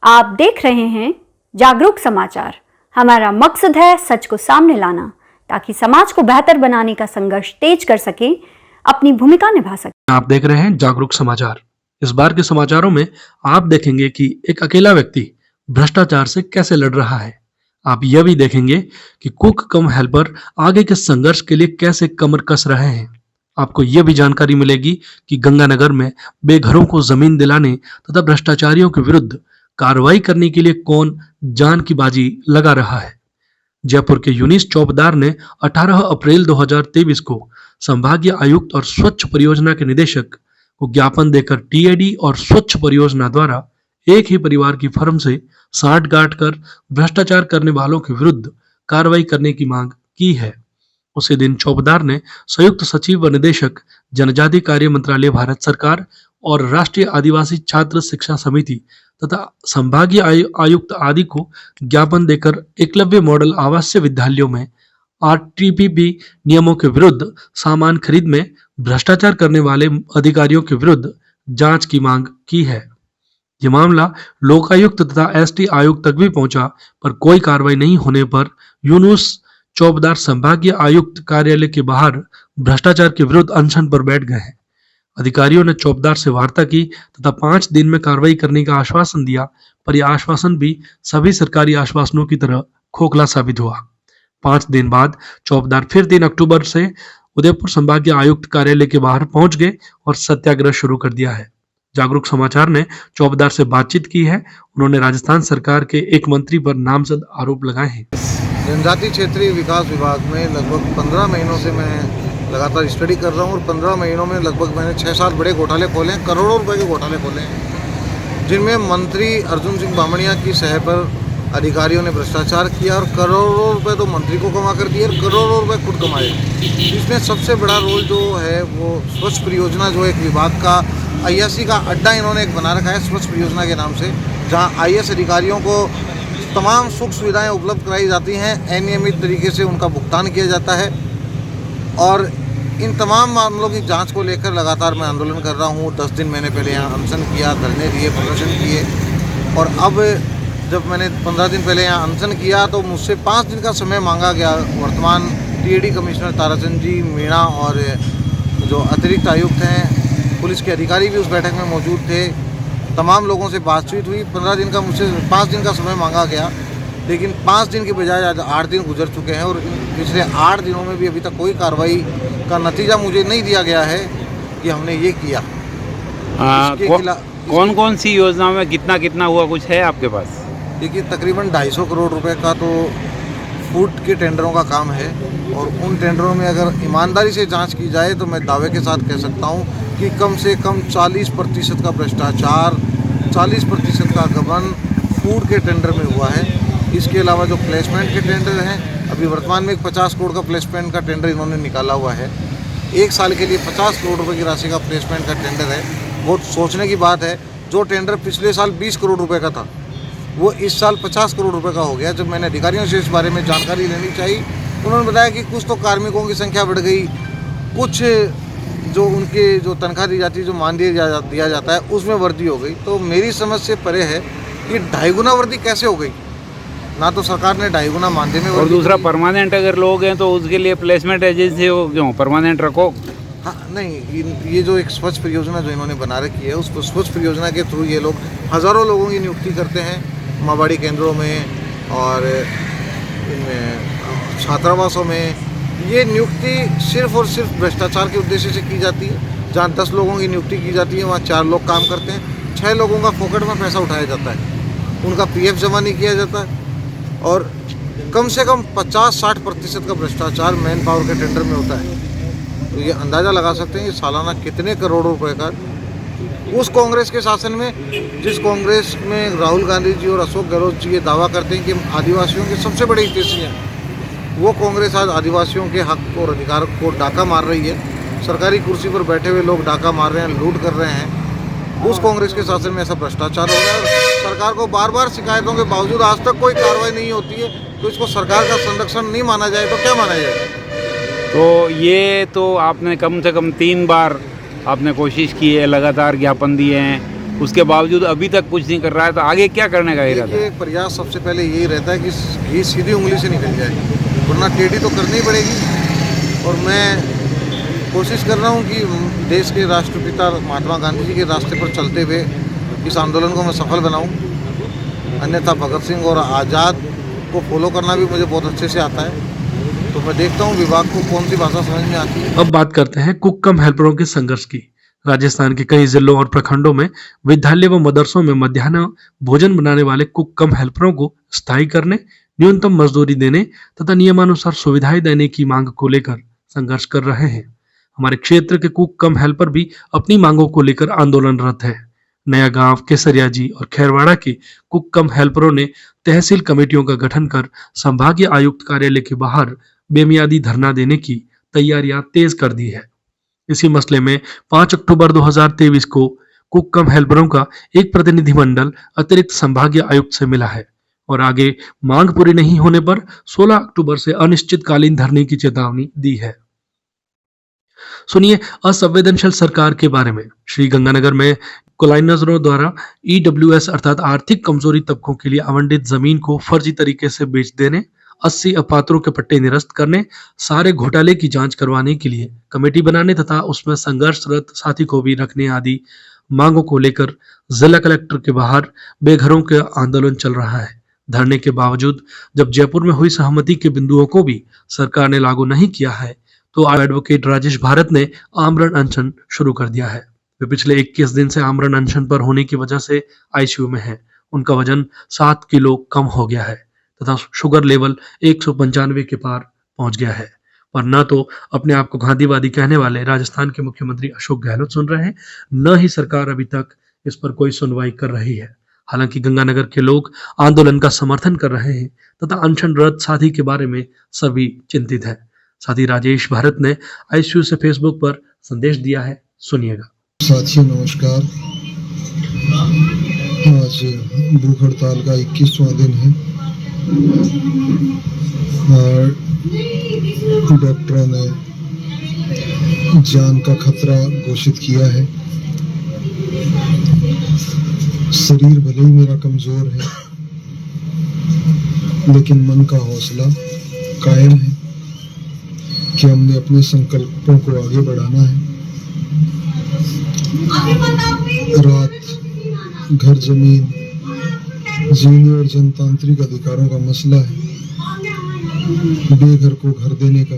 आप देख रहे हैं जागरूक समाचार। हमारा मकसद है सच को सामने लाना ताकि समाज को बेहतर बनाने का संघर्ष तेज कर सके, अपनी भूमिका निभा सके। आप देख रहे हैं जागरूक समाचार। इस बार के समाचारों में आप देखेंगे कि एक अकेला व्यक्ति भ्रष्टाचार से कैसे लड़ रहा है। आप यह भी देखेंगे कि कुक कम हेल्पर आगे के संघर्ष के लिए कैसे कमर कस रहे हैं। आपको यह भी जानकारी मिलेगी कि गंगानगर में बेघरों को जमीन दिलाने तथा भ्रष्टाचारियों के विरुद्ध कार्रवाई करने के लिए कौन जान की बाजी लगा रहा है। जयपुर के यूनिस चौबदार ने 18 अप्रैल 2023 को संभागीय आयुक्त और स्वच्छ परियोजना के निदेशक को ज्ञापन देकर टीएडी और स्वच्छ परियोजना द्वारा एक ही परिवार की फर्म से साठगांठ कर भ्रष्टाचार करने वालों के विरुद्ध कार्रवाई करने की मांग की है। उसी दिन चौबदार ने संयुक्त सचिव व निदेशक जनजातीय कार्य मंत्रालय भारत सरकार और राष्ट्रीय आदिवासी छात्र शिक्षा समिति तथा संभागीय आयुक्त आदि को ज्ञापन देकर एकलव्य मॉडल आवासीय विद्यालयों में आरटीपीपी नियमों के विरुद्ध सामान खरीद में भ्रष्टाचार करने वाले अधिकारियों के विरुद्ध जांच की मांग की है। यह मामला लोकायुक्त तथा एसटी आयुक्त तक भी पहुंचा, पर कोई कार्रवाई नहीं होने पर यूनुस चौबदार संभागीय आयुक्त कार्यालय के बाहर भ्रष्टाचार के विरुद्ध अनशन पर बैठ गए हैं। अधिकारियों ने चौबदार से वार्ता की तथा 5 दिन में कार्रवाई करने का आश्वासन दिया, पर यह आश्वासन भी सभी सरकारी आश्वासनों की तरह खोखला साबित हुआ। 5 दिन बाद चौबदार फिर 3 अक्टूबर से उदयपुर संभागीय आयुक्त कार्यालय के बाहर पहुंच गए और सत्याग्रह शुरू कर दिया है। जागरूक समाचार ने चौबदार से बातचीत की है। उन्होंने राजस्थान सरकार के एक मंत्री पर नामजद आरोप लगाए हैं। जनजातीय क्षेत्रीय विकास विभाग में लगभग 15 महीनों से मैं लगातार स्टडी कर रहा हूँ और 15 महीनों में लगभग मैंने 6-7 बड़े घोटाले खोले हैं, करोड़ों रुपए के घोटाले खोले हैं, जिनमें मंत्री अर्जुन सिंह बामणिया की सह पर अधिकारियों ने भ्रष्टाचार किया और करोड़ों रुपए तो मंत्री को कमा कर दिए और करोड़ों रुपए खुद कमाए। इसमें सबसे बड़ा रोल जो है वो स्वच्छ परियोजना, जो एक विभाग का आईएएस का अड्डा इन्होंने एक बना रखा है स्वच्छ परियोजना के नाम से, जहाँ आईएएस अधिकारियों को तमाम सुख सुविधाएं उपलब्ध कराई जाती हैं, अनियमित तरीके से उनका भुगतान किया जाता है। और इन तमाम मामलों की जांच को लेकर लगातार मैं आंदोलन कर रहा हूँ। 10 दिन मैंने पहले यहाँ अनशन किया, धरने दिए, प्रदर्शन किए, और अब जब मैंने 15 दिन पहले यहाँ अनशन किया तो मुझसे 5 दिन का समय मांगा गया। वर्तमान टीएडी कमिश्नर ताराचंद जी मीणा और जो अतिरिक्त आयुक्त हैं, पुलिस के अधिकारी भी उस बैठक में मौजूद थे। तमाम लोगों से बातचीत हुई। 15 दिन का मुझसे 5 दिन का समय मांगा गया, लेकिन 5 दिन के बजाय आज 8 दिन गुजर चुके हैं और पिछले 8 दिनों में भी अभी तक कोई कार्रवाई का नतीजा मुझे नहीं दिया गया है कि हमने ये किया। कौन कौन सी योजना में कितना कितना हुआ, कुछ है आपके पास? देखिए, तकरीबन 250 करोड़ रुपए का तो फूड के टेंडरों का काम है, और उन टेंडरों में अगर ईमानदारी से जांच की जाए तो मैं दावे के साथ कह सकता हूं कि कम से कम 40% का भ्रष्टाचार, 40% का गबन फूड के टेंडर में हुआ है। इसके अलावा जो प्लेसमेंट के टेंडर हैं, अभी वर्तमान में एक 50 करोड़ का प्लेसमेंट का टेंडर इन्होंने निकाला हुआ है। 1 साल के लिए 50 करोड़ रुपए की राशि का प्लेसमेंट का टेंडर है। बहुत सोचने की बात है, जो टेंडर पिछले साल 20 करोड़ रुपए का था वो इस साल 50 करोड़ रुपए का हो गया। जब मैंने अधिकारियों से इस बारे में जानकारी लेनी चाहिए, उन्होंने बताया कि कुछ तो कार्मिकों की संख्या बढ़ गई, कुछ जो उनके जो तनख्वाह दी जाती है, जो मानदेय दिया जाता है, उसमें वृद्धि हो गई। तो मेरी समझ से परे है कि 2.5 गुना वृद्धि कैसे हो गई। ना तो सरकार ने 2.5 गुना मानदेय में, और दूसरा परमानेंट अगर लोग हैं तो उसके लिए प्लेसमेंट एजेंसी हो, क्यों परमानेंट रखो? हाँ, नहीं, ये जो एक स्वच्छ परियोजना जो इन्होंने बना रखी है, उस स्वच्छ परियोजना के थ्रू ये लोग हज़ारों लोगों की नियुक्ति करते हैं मावाड़ी केंद्रों में और इनमें छात्रावासों में। ये नियुक्ति सिर्फ और सिर्फ भ्रष्टाचार के उद्देश्य से की जाती है। जहाँ 10 लोगों की नियुक्ति की जाती है, वहाँ 4 लोग काम करते हैं, 6 लोगों का फोकट में पैसा उठाया जाता है, उनका पीएफ जमा नहीं किया जाता है, और कम से कम 50-60% का भ्रष्टाचार मैन पावर के टेंडर में होता है। तो ये अंदाज़ा लगा सकते हैं कि सालाना कितने करोड़ों रुपए का उस कांग्रेस के शासन में, जिस कांग्रेस में राहुल गांधी जी और अशोक गहलोत जी ये दावा करते हैं कि हम आदिवासियों के सबसे बड़े हितैषी हैं, वो कांग्रेस आज आदिवासियों के हक और अधिकार को डाका मार रही है। सरकारी कुर्सी पर बैठे हुए लोग डाका मार रहे हैं, लूट कर रहे हैं। उस कांग्रेस के शासन में ऐसा भ्रष्टाचार हो रहा है। सरकार को बार बार शिकायतों के बावजूद आज तक कोई कार्रवाई नहीं होती है, तो इसको सरकार का संरक्षण नहीं माना जाए तो क्या माना जाएगा? तो ये तो आपने कम से कम 3 बार आपने कोशिश की है, लगातार ज्ञापन दिए हैं, उसके बावजूद अभी तक कुछ नहीं कर रहा है, तो आगे क्या करने का इरादा है? देखिए, प्रयास सबसे पहले यही रहता है कि घी सीधी उंगली से निकल जाए, वरना टेढ़ी तो करनी ही पड़ेगी। और मैं कोशिश कर रहा हूँ कि देश के राष्ट्रपिता महात्मा गांधी जी के रास्ते पर चलते हुए इस आंदोलन को मैं सफल बनाऊँ। अन्यथा भगत सिंह और आज़ाद को फॉलो करना भी मुझे बहुत अच्छे से आता है, तो मैं देखता हूँ विभाग को कौन सी भाषा समझ में आती है। अब बात करते हैं कुक कम हेल्परों के संघर्ष की। राजस्थान के कई जिलों और प्रखंडों में विद्यालय व मदरसों में मध्याह्न भोजन बनाने वाले कुक कम हेल्परों को स्थायी करने, न्यूनतम मजदूरी देने तथा नियमानुसार सुविधाएं देने की मांग को लेकर संघर्ष कर रहे हैं। हमारे क्षेत्र के कुक कम हेल्पर भी अपनी मांगों को लेकर आंदोलनरत है। नया गांव, केसरिया जी और खैरवाड़ा के कुक कम हेल्परों ने तहसील कमेटियों का गठन कर संभागीय आयुक्त कार्यालय के बाहर बेमियादी धरना देने की तैयारियां तेज कर दी है। इसी मसले में 5 अक्टूबर 2023 को कुक कम हेल्परों का एक प्रतिनिधिमंडल अतिरिक्त संभागीय आयुक्त से मिला है और आगे मांग पूरी नहीं होने पर 16 अक्टूबर से अनिश्चितकालीन धरने की चेतावनी दी है। सुनिए असंवेदनशील सरकार के बारे में। श्री गंगानगर में कोलाइनर्सों द्वारा ईडब्ल्यूएस अर्थात आर्थिक कमजोरी तबकों के लिए आवंटित जमीन को फर्जी तरीके से बेच देने, 80 अपात्रों के पट्टे निरस्त करने, सारे घोटाले की जांच करवाने के लिए कमेटी बनाने तथा उसमें संघर्षरत साथी को भी रखने आदि मांगों को लेकर जिला कलेक्टर के बाहर बेघरों का आंदोलन चल रहा है। धरने के बावजूद जब जयपुर में हुई सहमति के बिंदुओं को भी सरकार ने लागू नहीं किया है, तो एडवोकेट राजेश भारत ने आमरण अनशन शुरू कर दिया है। वे पिछले 21 दिन से आमरण अनशन पर होने की वजह से आईसीयू में हैं। उनका वजन 7 किलो कम हो गया है तथा शुगर लेवल 195 के पार पहुंच गया है। पर न तो अपने आप को गांधीवादी कहने वाले राजस्थान के मुख्यमंत्री अशोक गहलोत सुन रहे हैं, न ही सरकार अभी तक इस पर कोई सुनवाई कर रही है। हालांकि गंगानगर के लोग आंदोलन का समर्थन कर रहे हैं तथा अनशनरत साथी के बारे में सभी चिंतित है। साथ ही राजेश भारत ने आईसीयू से फेसबुक पर संदेश दिया है, सुनिएगा। साथियों नमस्कार। आज भूख हड़ताल का 21वां दिन है और डॉक्टरों ने जान का खतरा घोषित किया है। शरीर भले ही मेरा कमजोर है, लेकिन मन का हौसला कायम है कि हमने अपने संकल्पों को आगे बढ़ाना है। रात, घर, जमीन, जीने और जनतांत्रिक अधिकारों का मसला है। बेघर को घर देने का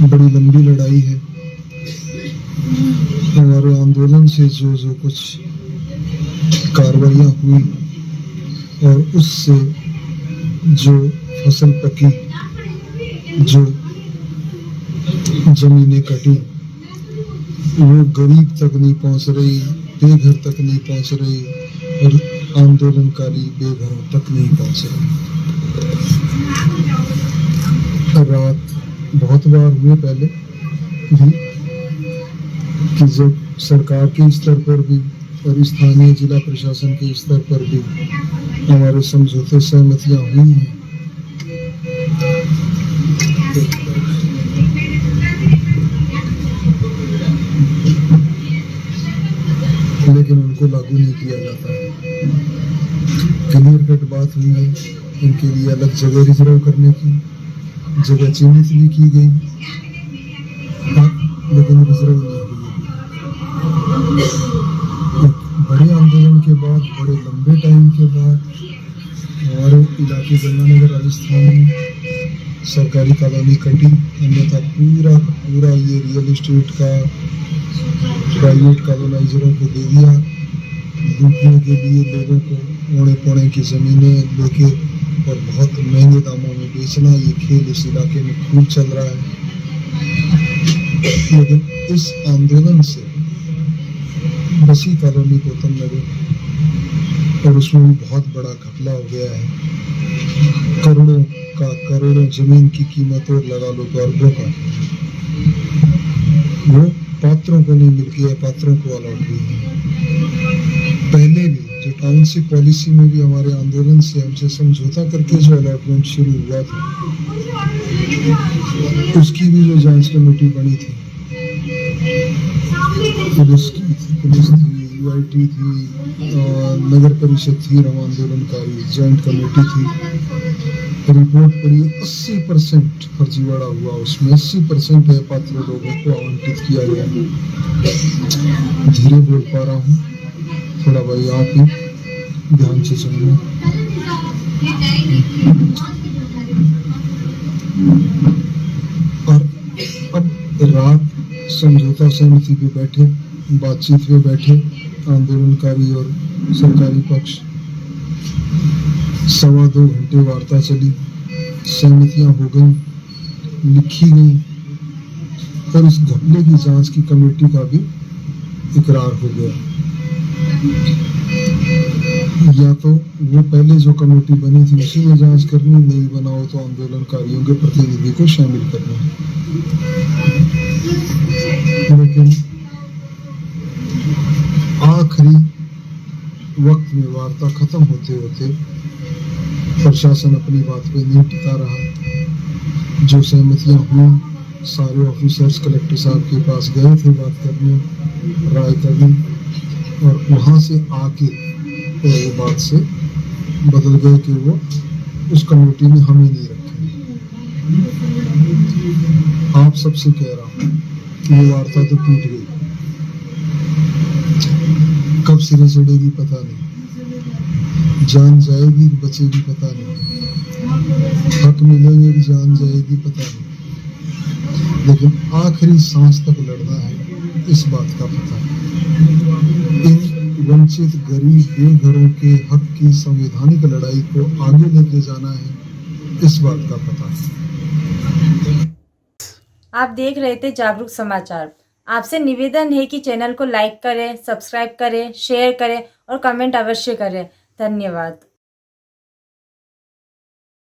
बड़ी लंबी लड़ाई है। हमारे आंदोलन से जो कुछ कार्रवाइयाँ हुई और उससे जो फसल पकी, जो जमीनें कटी, वो गरीब तक नहीं पहुंच रही, बेघर तक नहीं पहुंच रही और आंदोलनकारी बेघरों तक नहीं पहुंच रही। रात बहुत बार हुए पहले भी कि जब सरकार के स्तर पर भी और स्थानीय जिला प्रशासन के स्तर पर भी हमारे समझौते सहमतियां हुई हैं। लेकिन उनको लागू नहीं किया जाता है। क्लियर कट बात हुई है, इनके लिए अलग जगह रिजर्व करने की, जगह चिन्हित भी की गई, लेकिन रिजर्व नहीं हुई। एक बड़े आंदोलन के बाद, बड़े लंबे टाइम के बाद हमारे इलाके गंगानगर राजस्थान में सरकारी कॉलोनी कटी, अन्यथा पूरा ये रियल एस्टेट का प्राइवेट कॉलोनाइजरों को दे दिया। लूटने के लिए लोगों को औने पौने की ज़मीनें लेके और बहुत महंगे दामों में बेचना, ये खेल इस इलाके में खूब चल रहा है। लेकिन इस आंदोलन से बसी कॉलोनी गौतम नगर और उसमें भी बहुत बड़ा घपला हो गया है। करोड़ों जमीन की कीमत और लगा लो तो अरबों का, वो पात्रों को नहीं मिल गया, पात्रों को अलॉट हुई है। पहले भी जो टाउनशिप पॉलिसी में भी हमारे आंदोलन से हमसे समझौता करके जो अलॉटमेंट शुरू हुआ था, उसकी भी जो जांच कमेटी बनी थी, पुलिस थी, PIT थी, नगर परिषद थी, रवा आंदोलनकारी जॉइंट कमेटी थी। रिपोर्ट पड़ी 80% फर्जीवाड़ा हुआ, उसमें 80% अपात्र लोगों को आवंटित किया गया। धीरे बोल पा रहा हूँ, थोड़ा भाई आप ही ध्यान से सुनिए। और अब रात समझौता समिति पे बैठे, बातचीत पे बैठे आंदोलनकारी और सरकारी पक्ष। 2.25 घंटे वार्ता चली, सहमतियां हो गई, लिखी गई और इस घपले की जांच की कमेटी का भी इकरार हो गया। या तो वो पहले जो कमेटी बनी थी उसी में जांच करनी, नहीं बनाओ तो आंदोलनकारियों के प्रतिनिधि को शामिल करना। लेकिन आखिरी वक्त में वार्ता खत्म होते होते प्रशासन अपनी बात पे नहीं टिका रहा। जो सहमतियां हुई, सारे ऑफिसर्स कलेक्टर साहब के पास गए थे बात करने, राय करने, और वहां से आके वो बात से बदल गए कि वो उस कमेटी में हमें नहीं रखेंगे। आप सबसे कह रहा हूँ कि ये वार्ता तो टूट गई, कब सिरे चढ़ेगी पता नहीं, जान जाएगी कि बचेगी पता नहीं, हक मिलेंगे कि जान जाएगी पता नहीं, लेकिन आखिरी सांस तक लड़ना है, इस बात का पता है। इन वंचित गरीब बेघरों के हक की संवैधानिक लड़ाई को आगे लेके जाना है, इस बात का पता है। आप देख रहे थे जागरूक समाचार। आपसे निवेदन है कि चैनल को लाइक करें, सब्सक्राइब करें, शेयर करें और कमेंट अवश्य करें। धन्यवाद।